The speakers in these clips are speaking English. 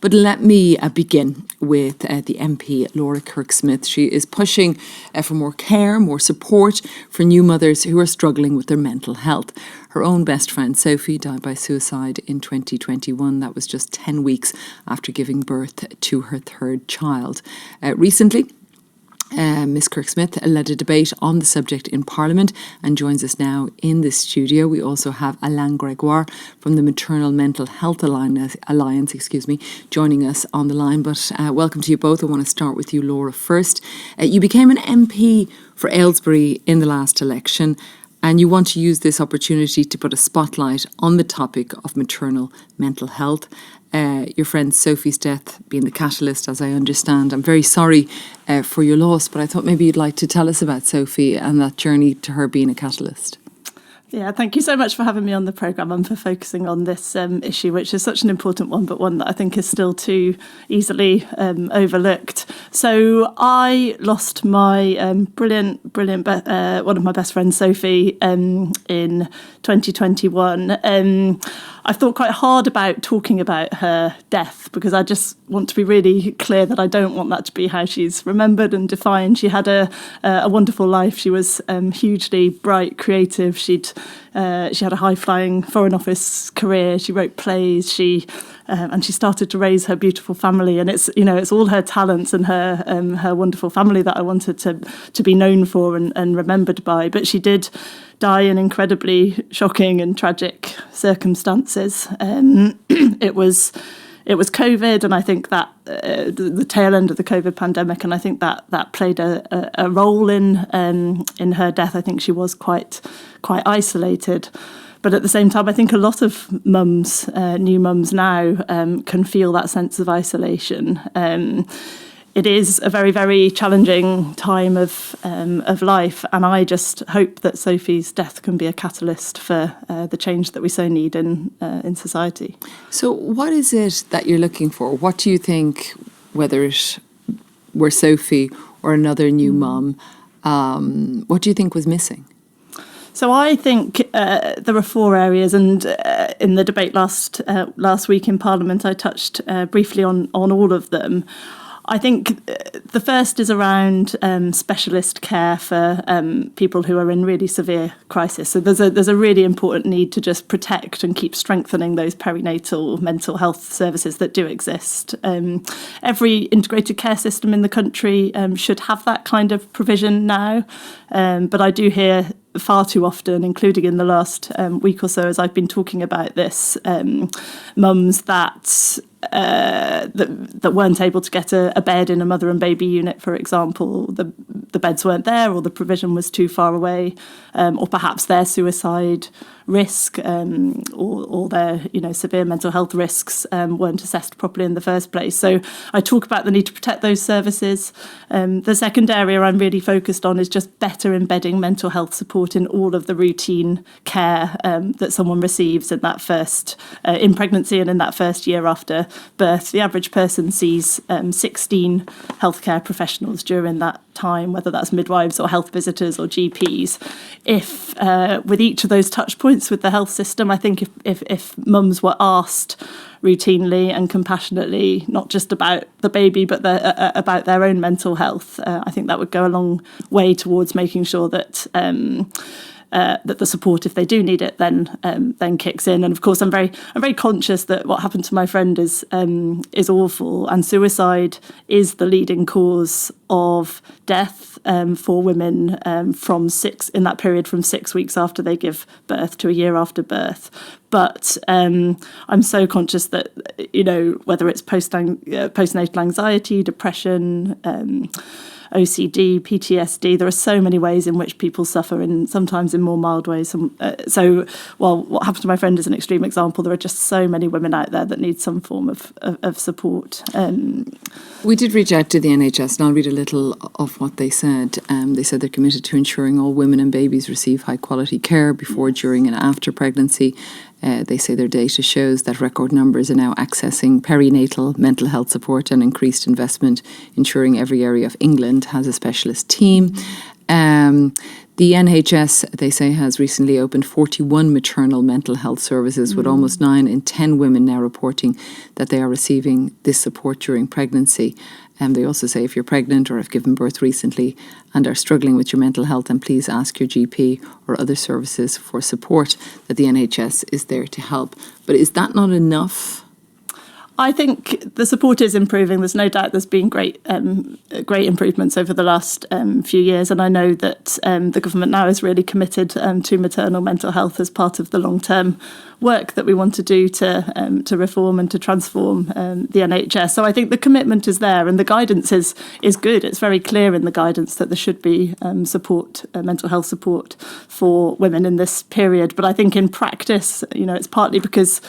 But let me begin with the MP, Laura Kyrke-Smith. She is pushing for more care, more support for new mothers who are struggling with their mental health. Her own best friend, Sophie, died by suicide in 2021. That was just 10 weeks after giving birth to her third child. Recently, Ms Kyrke-Smith led a debate on the subject in Parliament and joins us now in the studio. We also have Alain Gregoire from the Maternal Mental Health Alliance, joining us on the line. But welcome to you both. I want to start with you, Laura, first. You became an MP for Aylesbury in the last election, and you want to use this opportunity to put a spotlight on the topic of maternal mental health. Your friend Sophie's death being the catalyst, as I understand. I'm very sorry for your loss, but I thought maybe you'd like to tell us about Sophie and that journey to her being a catalyst. Yeah, thank you so much for having me on the programme and for focusing on this issue, which is such an important one, but one that I think is still too easily overlooked. So I lost my brilliant, one of my best friends, Sophie, in 2021. I've thought quite hard about talking about her death because I just want to be really clear that I don't want that to be how she's remembered and defined. She had a wonderful life. She was hugely bright, creative. She had a high-flying Foreign Office career. She wrote plays. And she started to raise her beautiful family. And it's all her talents and her wonderful family that I wanted to be known for and remembered by. But she did die in incredibly shocking and tragic circumstances. It was COVID, and I think that the tail end of the COVID pandemic, and I think that played a role in her death. I think she was quite isolated. But at the same time, I think a lot of mums, new mums now, can feel that sense of isolation. It is a very, very challenging time of life, and I just hope that Sophie's death can be a catalyst for the change that we so need in society. So what is it that you're looking for? What do you think, whether it were Sophie or another new mum, what do you think was missing? So I think there are four areas, and in the debate last week in Parliament, I touched briefly on all of them. I think the first is around specialist care for people who are in really severe crisis. So there's a really important need to just protect and keep strengthening those perinatal mental health services that do exist. Every integrated care system in the country should have that kind of provision now, but I do hear far too often, including in the last week or so, as I've been talking about this, mums that weren't able to get a bed in a mother and baby unit, for example. The beds weren't there, or the provision was too far away, or perhaps their suicide risk or their severe mental health risks weren't assessed properly in the first place. So I talk about the need to protect those services. The second area I'm really focused on is just better embedding mental health support in all of the routine care that someone receives in that first in pregnancy and in that first year after birth. The average person sees 16 healthcare professionals during that time, whether that's midwives or health visitors or GPs. If with each of those touch points with the health system, I think if mums were asked routinely and compassionately, not just about the baby, but about their own mental health, I think that would go a long way towards making sure that that the support, if they do need it, then kicks in. And of course, I'm very conscious that what happened to my friend is awful, and suicide is the leading cause of death for women in that period from 6 weeks after they give birth to a year after birth. But I'm so conscious that whether it's postnatal anxiety, depression, OCD, PTSD. There are so many ways in which people suffer, and sometimes in more mild ways. So while what happened to my friend is an extreme example, there are just so many women out there that need some form of support. We did reach out to the NHS, and I'll read a little of what they said. They said they're committed to ensuring all women and babies receive high quality care before, during and after pregnancy. They say their data shows that record numbers are now accessing perinatal mental health support and increased investment, ensuring every area of England has a specialist team. The NHS, they say, has recently opened 41 maternal mental health services, with almost 9 in 10 women now reporting that they are receiving this support during pregnancy. And they also say if you're pregnant or have given birth recently and are struggling with your mental health, then please ask your GP or other services for support, that the NHS is there to help. But is that not enough? I think the support is improving. There's no doubt there's been great improvements over the last few years. And I know that the government now is really committed to maternal mental health as part of the long-term work that we want to do to reform and to transform the NHS. So I think the commitment is there, and the guidance is good. It's very clear in the guidance that there should be mental health support for women in this period. But I think in practice, it's partly because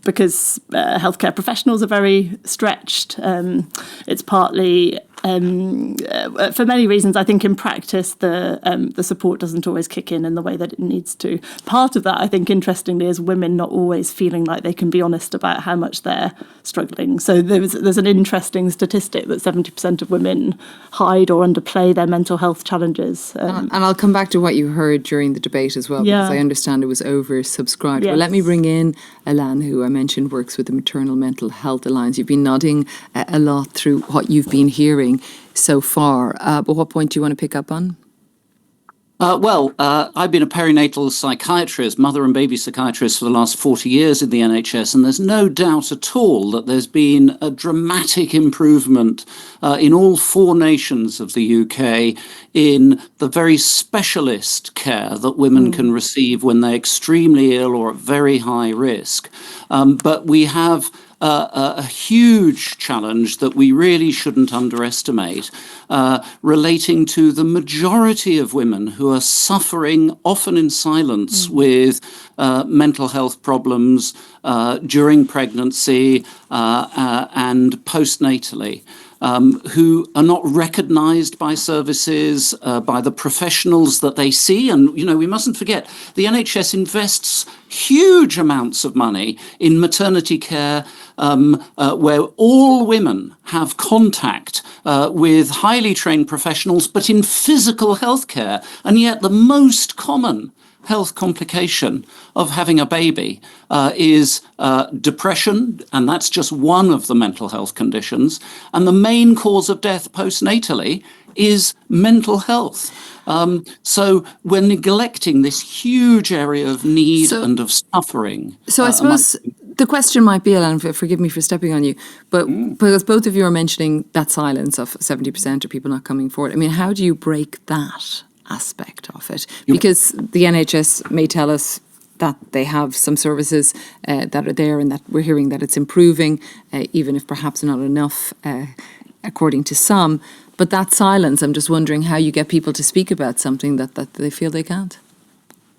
healthcare professionals are very stretched. It's partly for many reasons. I think in practice the support doesn't always kick in the way that it needs to. Part of that, I think, interestingly, is women not always feeling like they can be honest about how much they're struggling. So there's an interesting statistic that 70% of women hide or underplay their mental health challenges. And I'll come back to what you heard during the debate as well, because I understand it was oversubscribed. Yes. Well, let me bring in Elan, who I mentioned works with the Maternal Mental Health Alliance. You've been nodding a lot through what you've been hearing so far, but what point do you want to pick up on? I've been a perinatal psychiatrist, mother and baby psychiatrist for the last 40 years in the NHS, and there's no doubt at all that there's been a dramatic improvement in all 4 nations of the UK in the very specialist care that women can receive when they're extremely ill or at very high risk. But we have a huge challenge that we really shouldn't underestimate, relating to the majority of women who are suffering, often in silence, with mental health problems during pregnancy and postnatally. Who are not recognised by services, by the professionals that they see. And, we mustn't forget, the NHS invests huge amounts of money in maternity care, where all women have contact with highly trained professionals, but in physical healthcare. And yet the most common health complication of having a baby is depression, and that's just one of the mental health conditions. And the main cause of death postnatally is mental health. So we're neglecting this huge area of need and of suffering. So I suppose the question might be, Alan, forgive me for stepping on you, but because both of you are mentioning that silence of 70% of people not coming forward, I mean, how do you break that aspect of it? Because the NHS may tell us that they have some services that are there, and that we're hearing that it's improving, even if perhaps not enough, according to some. But that silence, I'm just wondering how you get people to speak about something that they feel they can't.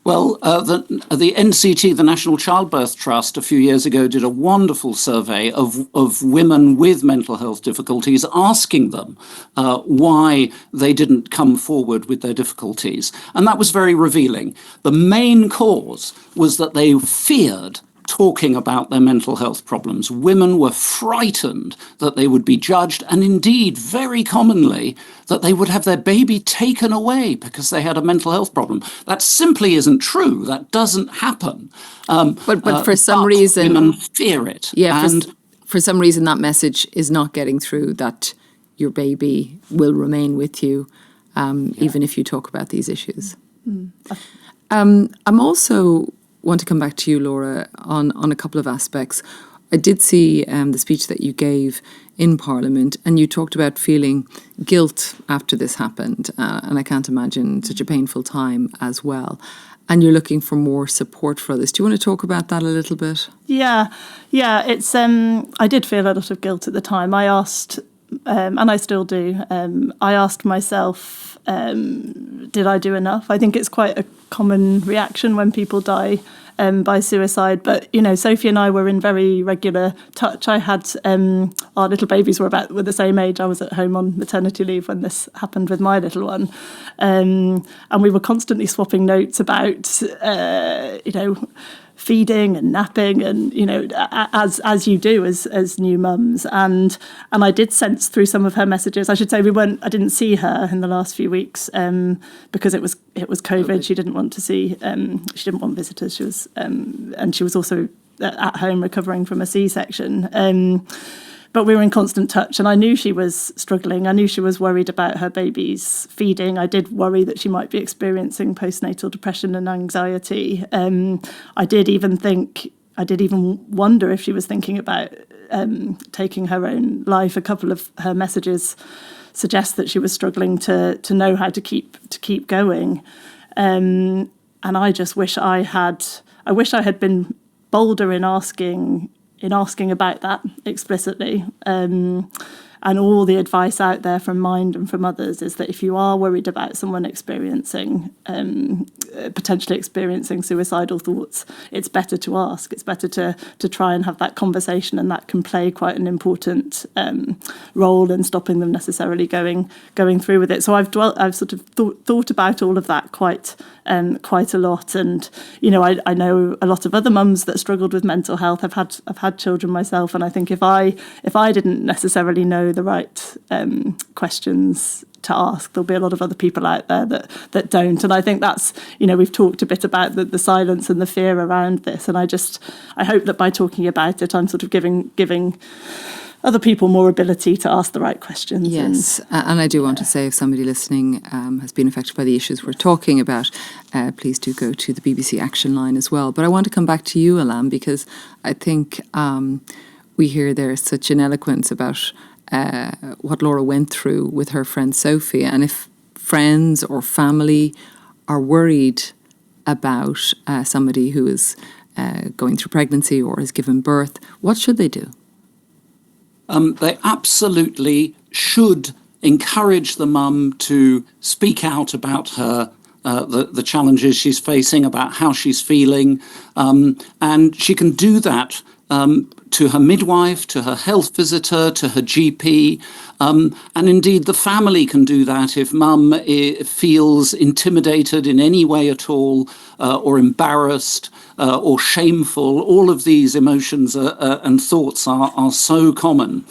Well, the NCT, the National Childbirth Trust, a few years ago did a wonderful survey of women with mental health difficulties, asking them why they didn't come forward with their difficulties. And that was very revealing. The main cause was that they feared talking about their mental health problems. Women were frightened that they would be judged, and indeed, very commonly, that they would have their baby taken away because they had a mental health problem. That simply isn't true. That doesn't happen. But for some reason, women fear it. Yeah, for some reason, that message is not getting through, that your baby will remain with you, even if you talk about these issues. I'm also want to come back to you, Laura, on a couple of aspects. I did see the speech that you gave in Parliament, and you talked about feeling guilt after this happened, and I can't imagine such a painful time as well. And you're looking for more support for others. Do you want to talk about that a little bit? Yeah. It's I did feel a lot of guilt at the time. I asked, and I still do. I asked myself, did I do enough? I think it's quite a common reaction when people die by suicide. But, Sophie and I were in very regular touch. I had, our little babies were the same age. I was at home on maternity leave when this happened with my little one. And we were constantly swapping notes about, feeding and napping, and as you do as new mums. And I did sense through some of her messages. I should say I didn't see her in the last few weeks because it was COVID. She didn't want to see. She didn't want visitors. She was and she was also at home recovering from a C-section. But we were in constant touch, and I knew she was struggling. I knew she was worried about her baby's feeding. I did worry that she might be experiencing postnatal depression and anxiety. I did even wonder if she was thinking about taking her own life. A couple of her messages suggest that she was struggling to know how to keep going. And I just wish I had been bolder in asking about that explicitly. And all the advice out there from Mind and from others is that if you are worried about someone potentially experiencing suicidal thoughts, it's better to ask. It's better to try and have that conversation, and that can play quite an important role in stopping them necessarily going through with it. So I've sort of thought about all of that quite a lot, and I know a lot of other mums that struggled with mental health. I've had children myself, and I think if I didn't necessarily know the right questions to ask, there'll be a lot of other people out there that don't. And I think that's, we've talked a bit about the silence and the fear around this, and I hope that by talking about it, I'm sort of giving other people more ability to ask the right questions. Yes, and I do want to say, if somebody listening has been affected by the issues we're talking about, please do go to the BBC Action Line as well. But I want to come back to you, Alan, because I think we hear there such an eloquence about what Laura went through with her friend Sophie. And if friends or family are worried about somebody who is going through pregnancy or has given birth, what should they do? They absolutely should encourage the mum to speak out about her the challenges she's facing, about how she's feeling, and she can do that to her midwife, to her health visitor, to her GP, and indeed the family can do that if mum feels intimidated in any way at all, or embarrassed or shameful. All of these emotions and thoughts are so common.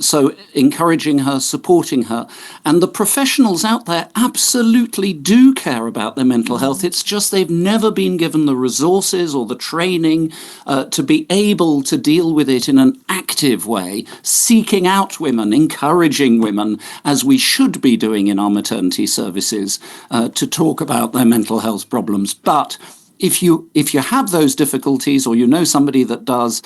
So encouraging her, supporting her. And the professionals out there absolutely do care about their mental health. It's just they've never been given the resources or the training to be able to deal with it in an active way, seeking out women, encouraging women, as we should be doing in our maternity services, to talk about their mental health problems. But if you have those difficulties, or somebody that does,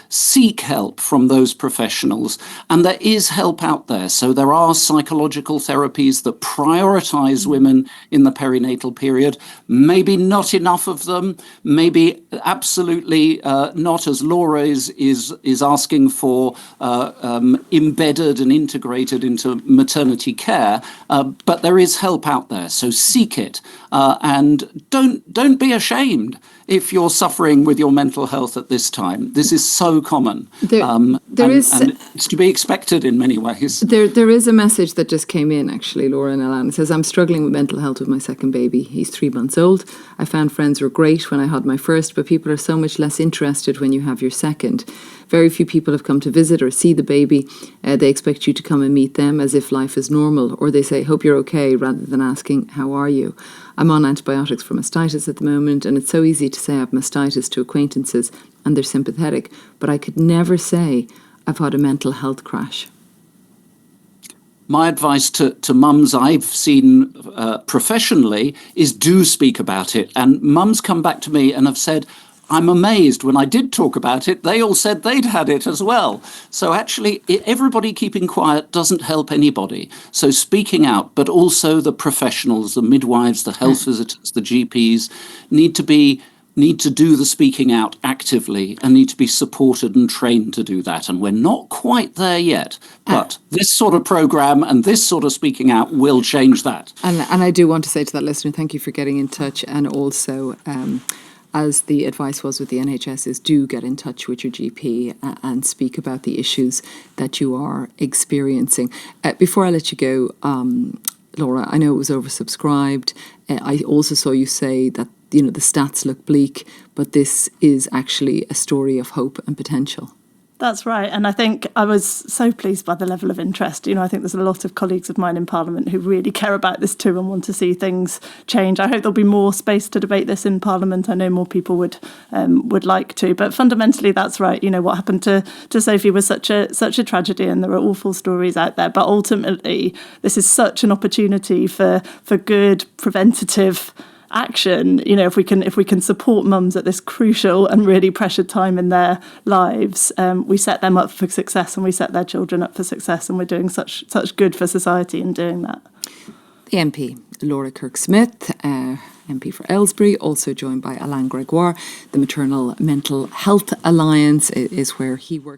seek help from those professionals. And there is help out there. So there are psychological therapies that prioritize women in the perinatal period. Maybe not enough of them. Maybe absolutely not, as Laura is asking for, embedded and integrated into maternity care. But there is help out there. So seek it, and don't be ashamed if you're suffering with your mental health at this time. This is so common. And it's to be expected in many ways. There is a message that just came in, actually, Laura and Alan. It says, I'm struggling with mental health with my second baby. He's 3 months old. I found friends were great when I had my first, but people are so much less interested when you have your second. Very few people have come to visit or see the baby. They expect you to come and meet them as if life is normal, or they say, hope you're okay, rather than asking, how are you? I'm on antibiotics for mastitis at the moment, and it's so easy to say I have mastitis to acquaintances, and they're sympathetic, but I could never say I've had a mental health crash. My advice to mums I've seen professionally is do speak about it. And mums come back to me and have said, I'm amazed, when I did talk about it, they all said they'd had it as well. So actually, everybody keeping quiet doesn't help anybody. So speaking out, but also the professionals, the midwives, the health visitors, the GPs need to do the speaking out actively, and need to be supported and trained to do that. And we're not quite there yet, but this sort of programme and this sort of speaking out will change that. And I do want to say to that listener, thank you for getting in touch, and also as the advice was with the NHS, is do get in touch with your GP and speak about the issues that you are experiencing. Before I let you go, Laura, I know it was oversubscribed. I also saw you say that the stats look bleak, but this is actually a story of hope and potential. That's right. And I think I was so pleased by the level of interest. I think there's a lot of colleagues of mine in Parliament who really care about this too and want to see things change. I hope there'll be more space to debate this in Parliament. I know more people would like to. But fundamentally, that's right. What happened to Sophie was such a tragedy, and there are awful stories out there. But ultimately, this is such an opportunity for good preventative action. If we can support mums at this crucial and really pressured time in their lives, we set them up for success, and we set their children up for success, and we're doing such good for society in doing that. The MP, Laura Kyrke-Smith, MP for Aylesbury, also joined by Alain Gregoire. The Maternal Mental Health Alliance is where he works.